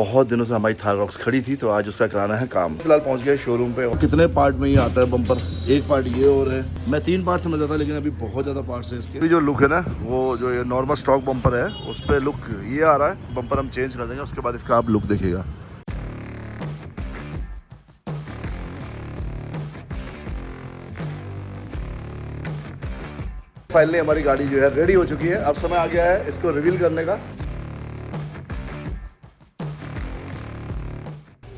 बहुत दिनों से हमारी थार रॉक्स खड़ी थी, तो आज उसका कराना है काम। फिलहाल पहुंच गए शोरूम पे। कितने पार्ट में ही आता है बम्पर, एक पार्ट ये और है। मैं 3 पार्ट समझ था, लेकिन अभी बहुत ज़्यादा पार्ट्स हैं इसके। अभी जो लुक है ना, वो जो ये नॉर्मल स्टॉक बम्पर है उस पर लुक ये आ रहा है। बम्पर हम चेंज कर देंगे, उसके बाद इसका आप लुक देखिएगा। फाइनली हमारी गाड़ी जो है रेडी हो चुकी है। अब समय आ गया है इसको रिवील करने का।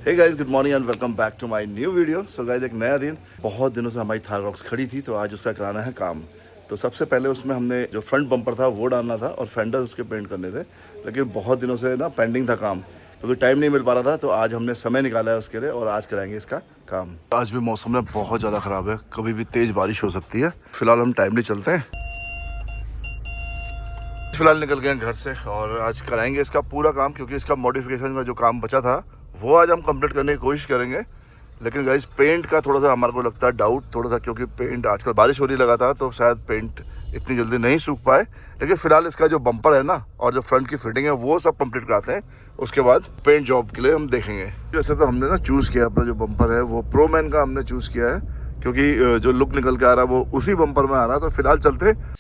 Hey guys, good morning and welcome back to my new video. So guys, एक नया दिन। बहुत दिनों से हमारी थार रॉक्स खड़ी थी, तो आज उसका कराना है काम। तो सबसे पहले उसमें हमने जो फ्रंट बम्पर था वो डालना था और फेंडर्स उसके पेंट करने थे, लेकिन बहुत दिनों से ना पेंडिंग था काम, क्योंकि टाइम नहीं मिल पा रहा था। तो आज हमने समय निकाला है उसके लिए और आज कराएंगे इसका काम। आज भी मौसम ना बहुत ज़्यादा ख़राब है, कभी भी तेज़ बारिश हो सकती है। फिलहाल हम टाइमली चलते हैं। फिलहाल निकल गए हैं घर से और आज कराएंगे इसका पूरा काम, क्योंकि इसका मॉडिफिकेशन का जो काम बचा था वो आज हम कंप्लीट करने की कोशिश करेंगे। लेकिन गाइस, पेंट का थोड़ा सा हमारे को लगता है डाउट थोड़ा सा, क्योंकि पेंट आजकल बारिश हो रही लगा था, तो शायद पेंट इतनी जल्दी नहीं सूख पाए। लेकिन फिलहाल इसका जो बम्पर है ना और जो फ्रंट की फिटिंग है वो सब कंप्लीट कराते हैं, उसके बाद पेंट जॉब के लिए हम देखेंगे। वैसे तो हमने ना चूज़ किया अपना जो बम्पर है वो प्रो मैन का हमने चूज़ किया है, क्योंकि जो लुक निकल के आ रहा है वो उसी बम्पर में आ रहा है। तो फिलहाल चलते हैं।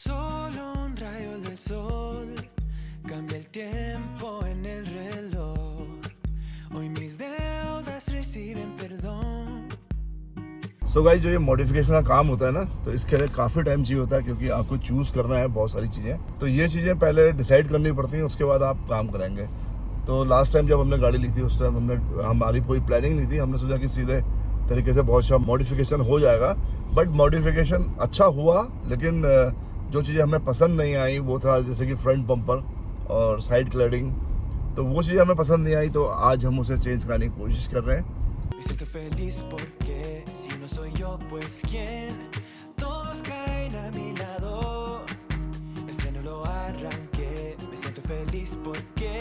सो गाइस, जो ये मॉडिफिकेशन का काम होता है ना, तो इसके लिए काफ़ी टाइम चाहिए होता है, क्योंकि आपको चूज़ करना है बहुत सारी चीज़ें। तो ये चीज़ें पहले डिसाइड करनी पड़ती हैं, उसके बाद आप काम कराएंगे। तो लास्ट टाइम जब हमने गाड़ी ली थी उस टाइम हमारी कोई प्लानिंग नहीं थी। हमने सोचा कि सीधे तरीके से बहुत सा मॉडिफिकेशन हो जाएगा, बट मॉडिफिकेशन अच्छा हुआ। लेकिन जो चीज़ें हमें पसंद नहीं आई वो था जैसे कि फ्रंट बम्पर और साइड क्लैडिंग, तो वो चीज़ें हमें पसंद नहीं आई। तो आज हम उसे चेंज कराने की कोशिश कर रहे हैं। Me siento feliz porque si no soy yo, pues quién. Todos caen a mi lado. El freno lo arranqué. Me siento feliz porque.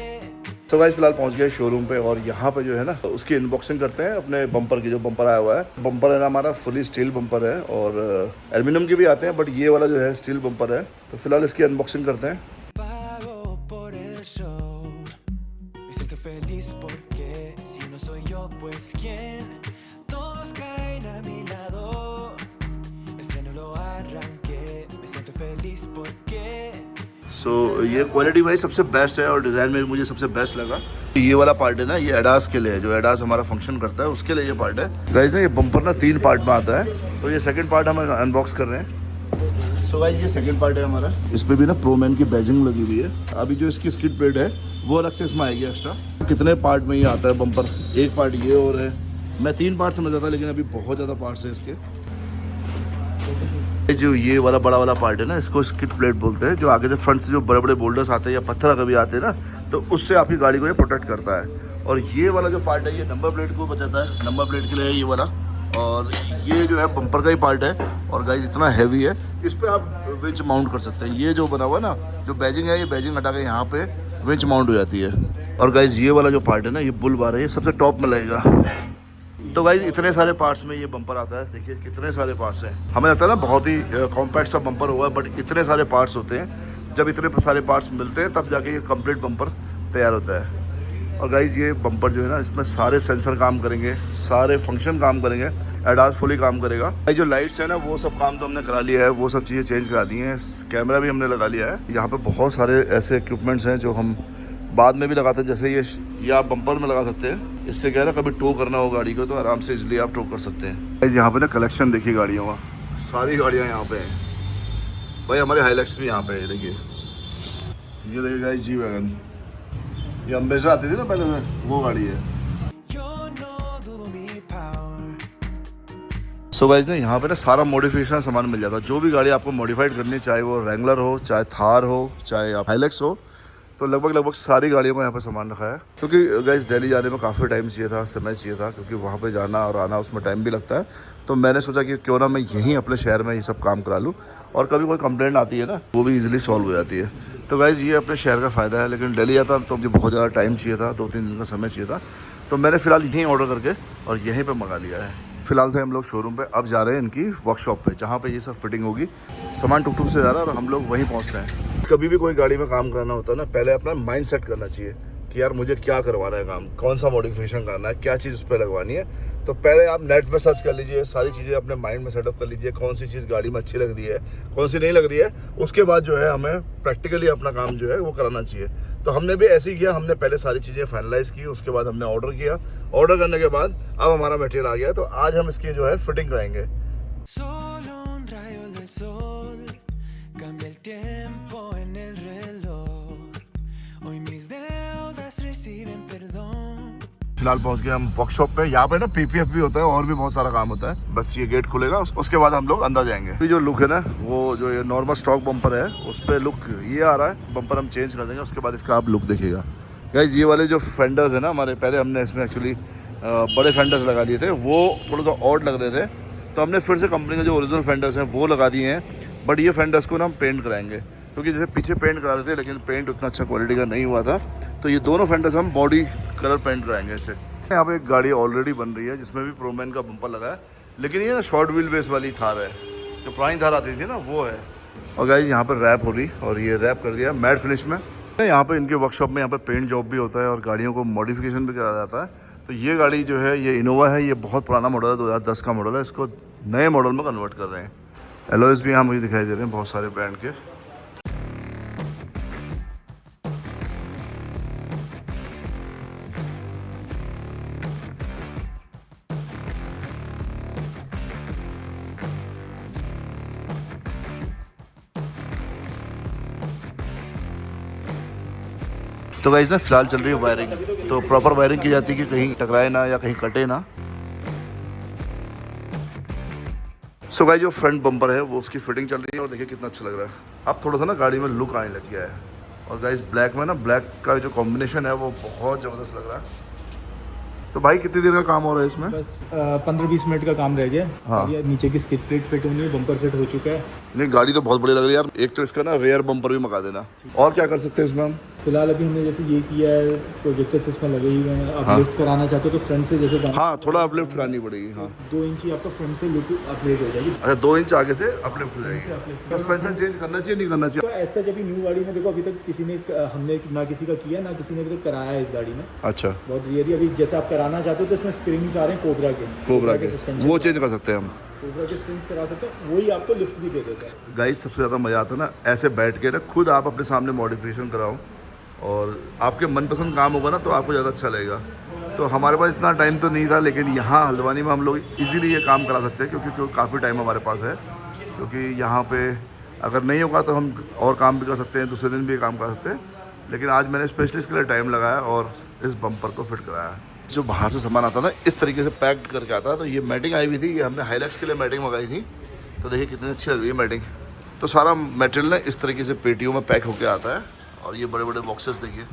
तो गाइस, फिलहाल पहुंच गए शोरूम पे और यहाँ पे जो है ना उसकी अनबॉक्सिंग करते हैं अपने बम्पर की। जो बम्पर आया हुआ है, बम्पर है ना हमारा फुली स्टील बम्पर है, और एल्यूमिनियम के भी आते हैं, बट ये वाला जो है स्टील बम्पर है। तो फिलहाल इसकी अनबॉक्सिंग करते हैं। Pago por el show. Me siento feliz porque si no soy yo, pues quién. Todos caen a mi lado. El freno lo arranqué. Me siento feliz porque. सो ये क्वालिटी भाई सबसे best है और डिज़ाइन में मुझे सबसे बेस्ट लगा। ये वाला पार्ट है ना, ये एडास के लिए, जो एडास हमारा फंक्शन करता है उसके लिए ये पार्ट है। गाइस ना, ये बम्पर ना 3 पार्ट में आता है, तो ये सेकंड पार्ट हम अनबॉक्स कर रहे हैं। सो गाइस, ये सेकंड पार्ट है हमारा। इस पर भी ना प्रो मैन की बैजिंग लगी हुई है। अभी जो इसकी स्किड प्लेट है वो अलग से इसमें आएगी एक्स्ट्रा। कितने पार्ट में ही आता है बम्पर, एक पार्ट ये और है। मैं 3 पार्ट समझ था, लेकिन अभी बहुत ज़्यादा पार्ट्स हैं इसके। जो ये वाला बड़ा वाला पार्ट है ना, इसको स्किड प्लेट बोलते हैं। जो आगे से फ्रंट से जो बड़े बड़े बोल्डर्स आते हैं या पत्थर कभी आते हैं ना, तो उससे आपकी गाड़ी को ये प्रोटेक्ट करता है। और ये वाला जो पार्ट है ये नंबर प्लेट को बचाता है, नंबर प्लेट के लिए है ये वाला। और ये जो है बम्पर का ही पार्ट है, और गाइस इतना हैवी है, इस पर आप विंच माउंट कर सकते हैं। ये जो बना हुआ ना, जो बैजिंग है, ये बैजिंग हटा के यहाँ पे विंच माउंट हो जाती है। और गाइस ये वाला जो पार्ट है ना, ये बुल बार है, ये सबसे टॉप में लगेगा। तो गाइस, इतने सारे पार्ट्स में ये बम्पर आता है। देखिए कितने सारे पार्ट्स हैं। हमें लगता है ना बहुत ही कॉम्पैक्ट सा बम्पर हुआ है, बट इतने सारे पार्ट्स होते हैं। जब इतने सारे पार्ट्स मिलते हैं तब जाके ये कंप्लीट बम्पर तैयार होता है। और गाइस, ये बम्पर जो है ना, इसमें सारे सेंसर काम करेंगे, सारे फंक्शन काम करेंगे, एडास फुली काम करेगा। भाई जो लाइट्स है ना, वो सब काम तो हमने करा लिया है, वो सब चीज़ें चेंज करा दी हैं। कैमरा भी हमने लगा लिया है। यहाँ पर बहुत सारे ऐसे इक्विपमेंट्स हैं जो हम बाद में भी लगाते हैं, जैसे ये आप बम्पर में लगा सकते हैं। इससे क्या है ना, कभी टो करना हो गाड़ी को तो आराम से इजली आप टो कर सकते हैं। यहाँ पे ना कलेक्शन देखिए गाड़ियों का, सारी गाड़ियाँ यहाँ पे हैं भाई। हमारे हाइलक्स भी यहाँ पे है, देखिए ये देखिए गाइस, जी वैगन, ये अम्बेसडर आती थी ना पहले से, वो गाड़ी है। सो गाइस ना, यहाँ पे ना सारा मॉडिफिकेशन सामान मिल जाता है। जो भी गाड़ी आपको मॉडिफाइड करनी, चाहे वो रैंगलर हो, चाहे थार हो, चाहे आप हाइलक्स हो, तो लगभग सारी गाड़ियों का यहाँ पे सामान रखा है। क्योंकि गाइस दिल्ली जाने में काफ़ी टाइम चाहिए था, समय चाहिए था, क्योंकि वहाँ पे जाना और आना उसमें टाइम भी लगता है। तो मैंने सोचा कि क्यों ना मैं यहीं अपने शहर में ये सब काम करा लूँ, और कभी कोई कंप्लेंट आती है ना, वो भी इजीली सॉल्व हो जाती है। तो गाइस, ये अपने शहर का फ़ायदा है। लेकिन दिल्ली जाता तो मुझे बहुत ज़्यादा टाइम चाहिए था, 2-3 दिन का समय चाहिए था। तो मैंने फ़िलहाल यहीं ऑर्डर करके और यहीं पर मंगा लिया है। फिलहाल से हम लोग शोरूम पे अब जा रहे हैं इनकी वर्कशॉप पे, जहाँ पे ये सब फिटिंग होगी। सामान टुक टुक से जा रहा है और हम लोग वहीं पहुँच रहे हैं। कभी भी कोई गाड़ी में काम कराना होता है ना, पहले अपना माइंड सेट करना चाहिए कि यार मुझे क्या करवाना है काम, कौन सा मॉडिफिकेशन करना है, क्या चीज़ उस पर लगवानी है। तो पहले आप नेट में सर्च कर लीजिए, सारी चीज़ें अपने माइंड में सेटअप कर लीजिए, कौन सी चीज़ गाड़ी में अच्छी लग रही है, कौन सी नहीं लग रही है। उसके बाद जो है हमें प्रैक्टिकली अपना काम जो है वो कराना चाहिए। तो हमने भी ऐसे ही किया, हमने पहले सारी चीज़ें फाइनलाइज की, उसके बाद हमने ऑर्डर किया। ऑर्डर करने के बाद अब हमारा मटेरियल आ गया, तो आज हम इसकी जो है फिटिंग कराएंगे। Solo un rayo del sol cambia el tiempo en el reloj. Hoy mis deudas reciben perdón. फिलहाल पहुंच गए हम वर्कशॉप पे। यहाँ पे ना पीपीएफ भी होता है और भी बहुत सारा काम होता है। बस ये गेट खुलेगा, उसके बाद हम लोग अंदर जाएंगे। अभी जो लुक है ना, वो जो ये नॉर्मल स्टॉक बम्पर है उस पर लुक ये आ रहा है। बम्पर हम चेंज कर देंगे, उसके बाद इसका आप लुक देखिएगा। गाइस ये वाले जो फेंडर्स है ना हमारे, पहले हमने इसमें एक्चुअली बड़े फेंडर्स लगा लिए थे, वो थोड़ा सा ऑड लग रहे थे, तो हमने फिर से कंपनी के जो ओरिजिनल फेंडर्स हैं वो लगा दिए हैं। बट ये फेंडर्स को ना हम पेंट कराएंगे, क्योंकि जैसे पीछे पेंट करा रहे थे लेकिन पेंट उतना अच्छा क्वालिटी का नहीं हुआ था। तो ये दोनों फेंडर्स हम बॉडी कलर पेंट कराएंगे इससे। यहाँ पे एक गाड़ी ऑलरेडी बन रही है जिसमें भी प्रोमैन का बम्पर लगा है, लेकिन ये ना शॉर्ट व्हील बेस वाली थार है, जो पुरानी थार आती थी ना वो है। और गाइस यहाँ पर रैप हो रही, और ये रैप कर दिया मैट फिनिश में। यहाँ पे इनके वर्कशॉप में यहाँ पे पेंट जॉब भी होता है और गाड़ियों को मॉडिफिकेशन भी कराया जाता है। तो ये गाड़ी जो है ये इनोवा है, ये बहुत पुराना मॉडल है, 2010 का मॉडल है। इसको नए मॉडल में कन्वर्ट कर रहे हैं। एलॉयज भी यहाँ मुझे दिखाई दे रहे हैं बहुत सारे ब्रांड के। तो गाइस ना फिलहाल चल रही है वायरिंग, तो प्रॉपर वायरिंग की जाती है कि कहीं टकराए ना या कहीं कटे ना। सो गाइस जो फ्रंट बम्पर है वो उसकी फिटिंग चल रही है, और देखिए कितना अच्छा लग रहा है। अब थोड़ा सा ना गाड़ी में लुक आने लग गया है। और गाइस ब्लैक में ना, ब्लैक का जो कॉम्बिनेशन है वो बहुत ज़बरदस्त लग रहा है। तो भाई कितनी देर का काम हो रहा है इसमें? बस 15-20 मिनट का काम रह गया। हाँ। ये नीचे की स्किड प्लेट फिट होनी है, बम्पर फिट हो चुका है। नहीं गाड़ी तो बहुत बढ़िया लग रही है यार। एक तो इसका ना रेयर बम्पर भी मंगा देना। और क्या कर सकते हैं इसमें हम? फिलहाल अभी हमने जैसे ये किया है, प्रोजेक्टर सिस्टम लगे हुए हैं। आप लिफ्ट कराना चाहते हो तो फ्रंट से जैसे हाँ थोड़ा अपलिफ्ट करनी पड़ेगी। हाँ 2 इंच ही आपका फ्रंट से लुक अपग्रेड हो जाएगी। अच्छा 2 इंच आगे से अपलिफ्ट हो जाएगी। सस्पेंशन चेंज करना चाहिए नहीं करना चाहिए? तो ऐसा जब न्यू गाड़ी में देखो, अभी तक किसी ने हमने ना किसी का किया, ना किसी ने अभी तक कराया है इस गाड़ी में। अच्छा बहुत रियली अभी जैसे आप कराना चाहते हो तो इसमें स्प्रिंग्स आ रहे हैं कोबरा के सस्पेंशन वो चेंज कर सकते हैं हम। कोबरा के स्प्रिंग्स करा सकते हैं, वही आपको लिफ्ट भी दे देता है। गाइस सबसे ज़्यादा मज़ा आता है ना ऐसे बैठ के ना, खुद आप अपने सामने मॉडिफिकेशन कराओ और आपके मनपसंद काम होगा ना तो आपको ज़्यादा अच्छा लगेगा। तो हमारे पास इतना टाइम तो नहीं था, लेकिन यहाँ हल्द्वानी में हम लोग इजीली ये काम करा सकते हैं, क्योंकि काफ़ी टाइम हमारे पास है। क्योंकि यहाँ पे अगर नहीं होगा तो हम और काम भी कर सकते हैं, दूसरे दिन भी काम कर सकते हैं। लेकिन आज मैंने स्पेशली इसके लिए टाइम लगाया और इस बम्पर को फिट कराया। जो बाहर से सामान आता है ना इस तरीके से पैक्ड करके आता है। तो ये मैटिंग आई हुई थी, ये हमने हाइलैक्स के लिए मैटिंग मंगाई थी। तो देखिए कितनी अच्छी लग रही है मैटिंग। तो सारा मटेरियल ना इस तरीके से पेटियों में पैक होके आता है, और ये बड़े बड़े बॉक्सेस देखिए।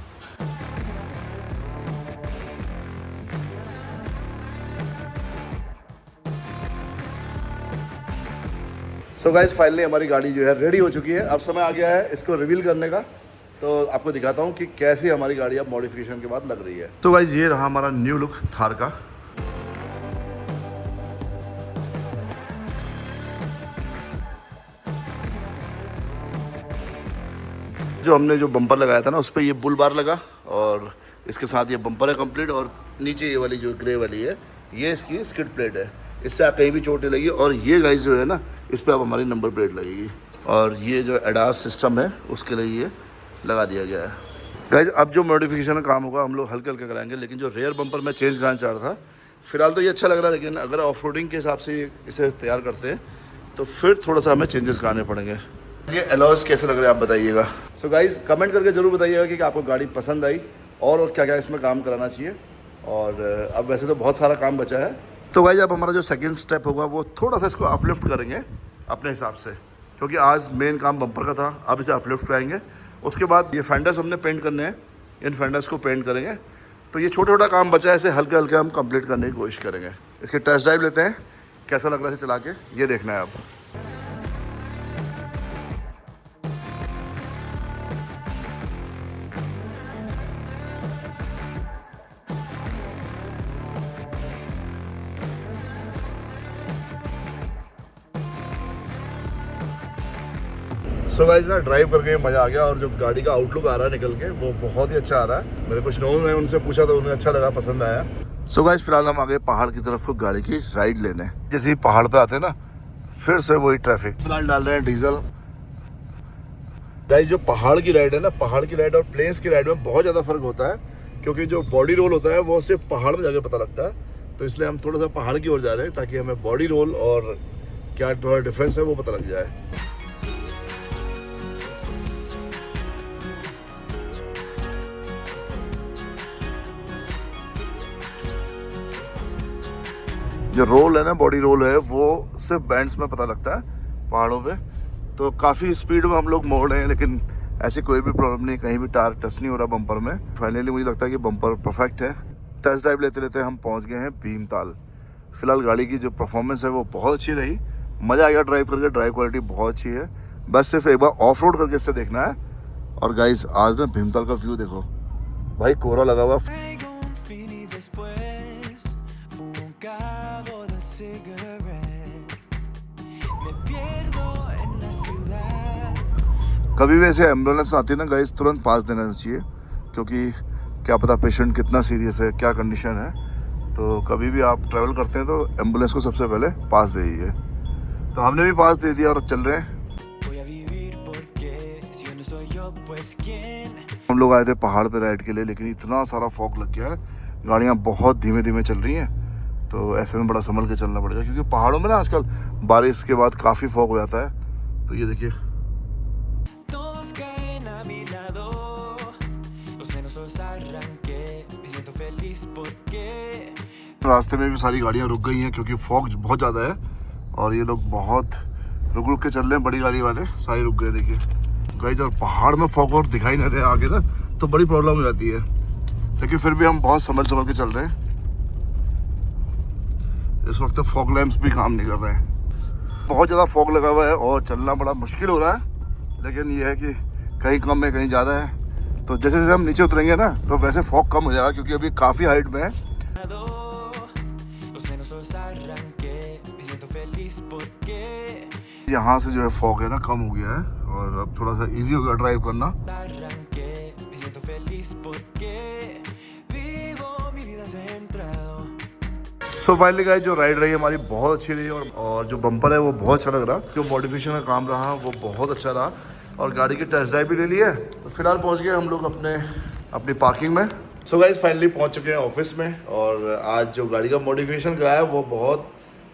सो गाइस फाइनली हमारी गाड़ी जो है रेडी हो चुकी है। अब समय आ गया है इसको रिवील करने का। तो आपको दिखाता हूँ कि कैसे हमारी गाड़ी अब मॉडिफिकेशन के बाद लग रही है। तो गाइस ये रहा हमारा न्यू लुक थार का। जो हमने जो बम्पर लगाया था ना उस पर ये बुल बार लगा, और इसके साथ ये बम्पर है कंप्लीट। और नीचे ये वाली जो ग्रे वाली है ये इसकी स्किड प्लेट है, इससे आप कहीं भी चोट नहीं लगी। और ये गाइस जो है ना इस पर अब हमारी नंबर प्लेट लगेगी। और ये जो एडास सिस्टम है उसके लिए ये लगा दिया गया है। गाइस अब जो मॉडिफिकेशन का काम होगा हम लोग हल्के हल्के कराएंगे, लेकिन जो रेयर बम्पर मैं चेंज कराना चाह रहा था, फिलहाल तो ये अच्छा लग रहा है, लेकिन अगर ऑफ रोडिंग के हिसाब से इसे तैयार करते हैं तो फिर थोड़ा सा हमें चेंजेस कराने पड़ेंगे। ये एलॉयज कैसे लग रहे हैं आप बताइएगा। सो गाइस कमेंट करके ज़रूर बताइएगा कि आपको गाड़ी पसंद आई और क्या क्या इसमें काम कराना चाहिए। और अब वैसे तो बहुत सारा काम बचा है। तो गाइस अब हमारा जो सेकंड स्टेप होगा वो थोड़ा सा इसको अपलिफ्ट करेंगे अपने हिसाब से, क्योंकि आज मेन काम बम्पर का था, अब इसे अपलिफ्ट कराएंगे। उसके बाद ये फेंडर्स हमने पेंट करने हैं, इन फेंडर्स को पेंट करेंगे। तो ये छोटा छोटा काम बचा है, इसे हल्के हल्के हम कंप्लीट करने की कोशिश करेंगे। इसके टेस्ट ड्राइव लेते हैं, कैसा लग रहा है इसे चला के, ये देखना है अब। सो सो गाइस ना ड्राइव करके मज़ा आ गया और जो गाड़ी का आउटलुक आ रहा है निकल के वो बहुत ही अच्छा आ रहा है। मेरे कुछ नोन है उनसे पूछा तो उन्हें अच्छा लगा, पसंद आया। सो गाइस फिलहाल हम आ गए पहाड़ की तरफ को गाड़ी की राइड लेने। जैसे ही पहाड़ पे आते हैं ना फिर से वही ट्रैफिक। फिलहाल डाल रहे हैं डीजल। गाइस जो पहाड़ की राइड है ना, पहाड़ की राइड और प्लेन्स की राइड में बहुत ज़्यादा फर्क होता है, क्योंकि जो बॉडी रोल होता है वो सिर्फ पहाड़ में जाके पता लगता है। तो इसलिए हम थोड़ा सा पहाड़ की ओर जा रहे हैं ताकि हमें बॉडी रोल और क्या थोड़ा डिफरेंस है वो पता लग जाए। जो रोल है ना, बॉडी रोल है, वो सिर्फ बैंड्स में पता लगता है पहाड़ों पे। तो काफ़ी स्पीड में हम लोग मोड़ रहे हैं, लेकिन ऐसी कोई भी प्रॉब्लम नहीं, कहीं भी टायर टच नहीं हो रहा बम्पर में। फाइनली मुझे लगता है कि बम्पर परफेक्ट है। टेस्ट ड्राइव लेते लेते हम पहुंच गए हैं भीमताल। फिलहाल गाड़ी की जो परफॉर्मेंस है वो बहुत अच्छी रही, मज़ा आ गया ड्राइव करके। ड्राइव क्वालिटी बहुत अच्छी है, बस सिर्फ एक बार ऑफ रोड करके इससे देखना है। और गाइस आज ना भीमताल का व्यू देखो भाई, कोहरा लगा हुआ। Traigo un fin y después fumo un cabo de cigarette. Me pierdo en la ciudad. कभी भी ऐसे एम्बुलेंस आती है ना गाइस, तुरंत पास देना चाहिए, क्योंकि क्या पता पेशेंट कितना सीरियस है, क्या कंडीशन है। तो कभी भी आप ट्रैवल करते हैं तो एम्बुलेंस को सबसे पहले पास दे दीजिए। तो हमने भी पास दे दिया और चल रहे हैं। Voy a vivir porque si yo no soy yo, pues quién. हम लोग आए थे पहाड़ पे राइड के लिए, लेकिन इतना सारा फॉग लग गया है, गाड़ियाँ बहुत धीमे धीमे चल रही हैं। तो ऐसे में बड़ा संभल के चलना पड़ेगा, क्योंकि पहाड़ों में ना आजकल बारिश के बाद काफ़ी फॉग हो जाता है। तो ये देखिए Todos caen a mi lado. Los menos los arranqué. Me siento feliz porque रास्ते में भी सारी गाड़ियाँ रुक गई हैं, क्योंकि फॉग बहुत ज़्यादा है और ये लोग बहुत रुक रुक के चल रहे हैं। बड़ी गाड़ी वाले सारे रुक गए। देखिए गाइस, और पहाड़ में फॉग और दिखाई नहीं दे आगे ना, तो बड़ी प्रॉब्लम हो जाती है। लेकिन फिर भी हम बहुत संभल के चल रहे हैं। इस वक्त तो फॉग लैंप्स भी काम नहीं कर रहे हैं, बहुत ज़्यादा फॉग लगा हुआ है और चलना बड़ा मुश्किल हो रहा है। लेकिन ये है कि कहीं कम है कहीं ज़्यादा है। तो जैसे जैसे हम नीचे उतरेंगे ना तो वैसे फॉग कम हो जाएगा, क्योंकि अभी काफ़ी हाइट में है। los menos los arranqué. Me siento feliz porque यहाँ से जो है फॉग है ना कम हो गया है और अब थोड़ा सा इजी हो गया ड्राइव करना। arranqué. Me siento feliz porque vivo mi vida centrado. So finally guys जो राइड रही हमारी बहुत अच्छी रही, और जो बम्पर है वो बहुत अच्छा लग रहा। जो मॉडिफिकेशन का काम रहा वो बहुत अच्छा रहा, और गाड़ी की टेस्ट ड्राइव भी ले ली है। तो फिलहाल पहुंच गए हम लोग अपनी पार्किंग में। सो गाइस फाइनली पहुंच चुके हैं ऑफिस में, और आज जो गाड़ी का मॉडिफिकेशन कराया वो बहुत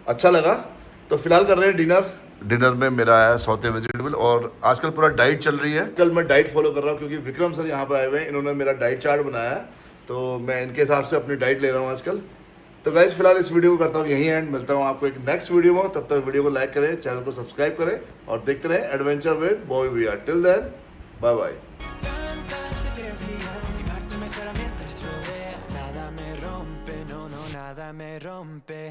अच्छा लगा। तो फिलहाल कर रहे हैं डिनर में मेरा है सौते वेजिटेबल, और आजकल पूरा डाइट चल रही है। कल मैं डाइट फॉलो कर रहा हूँ, क्योंकि विक्रम सर यहाँ पे आए हुए हैं, इन्होंने मेरा डाइट चार्ट बनाया है, तो मैं इनके हिसाब से अपनी डाइट ले रहा हूँ आजकल। तो गाइस फिलहाल इस वीडियो को करता हूँ यहीं एंड, मिलता हूँ आपको एक नेक्स्ट वीडियो में। तब तक वीडियो को लाइक करें, चैनल को सब्सक्राइब करें और देखते रहें adventure with boy we are. Till then bye bye. Tantas estrellas brillan, mi parte me espera mientras rodea. Nada me rompe, no, no, nada me rompe.